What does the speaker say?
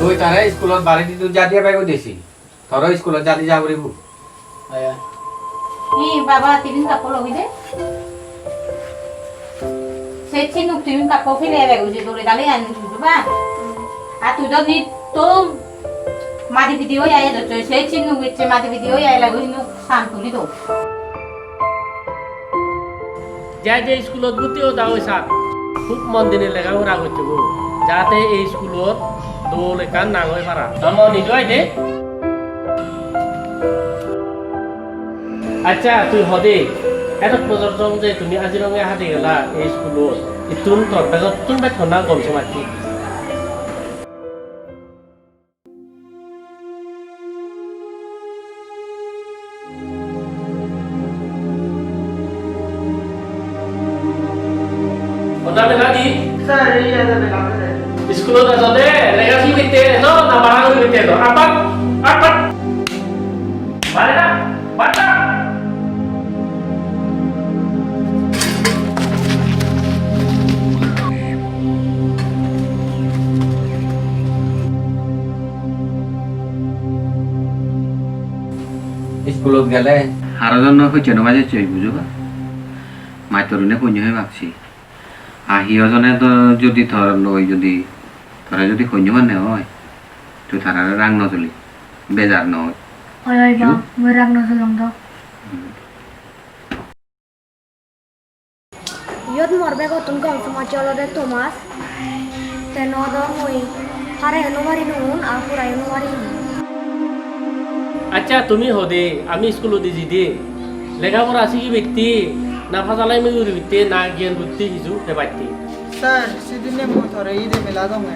তুই তারে স্কুলত বাড়ি দি তুই জাতিয়া বাইক দিছি তোর স্কুলত জাতি যাব রিবু আয়া ই বাবা তিবিন কাপড় লবি দে সেছি নুক তিবিন কাপড় ফিরে বাইক যে তোরে দালে আনি দিবা আর তুই তো নি তো মাদি ভিডিও আয়া তো সেছি নুক ইচ্ছে মাদি ভিডিও আয়া লাগো নুক সান তুলি তো যাই যে স্কুলত গুতিও যাও সাত খুব মন দিনে লেখাপড়া করতে গো যাতে এই স্কুলত দোল একান না হয়ে পারা আমার নিজয় দে আচ্ছা তুই হদে এত পর্যটন যে তুমি আজি রঙে হাতে গেলা এই স্কুলত ইতুন তোর বেগত তুন বে থনা কমছে মাটি ওটা বেলা দি স্যার এই আছে বেলা স্কুলত আছতে লেগাসি বিতে ন না বাড়া বিতে তো আপাত আপাত বাড়া না বাড়া স্কুলত গেলে আরো জন হইছে না বাজে চই বুঝবা মাই তরুণে কইনি হই ভাবছি আহিও জনে তো যদি ধর নই যদি তোরা যদি কইনি মানে হয় তুই তারা রাং নজলি বেজার নয় Ôi ơi bà, người răng nó lòng đâu. Yod morbe ko tum kam samachalo de Thomas. Teno do moi. Hare no mari nun, aku rai no mari. আচ্ছা তুমি হদে আমি স্কুল দিছি দে লেখাপড়া আছে কি ব্যক্তি না ফাজালাই মেগুরি বিতে না জ্ঞান বুদ্ধি কিছু হে পাইতি স্যার সেদিনে মো ধরে এই দে মেলা দমে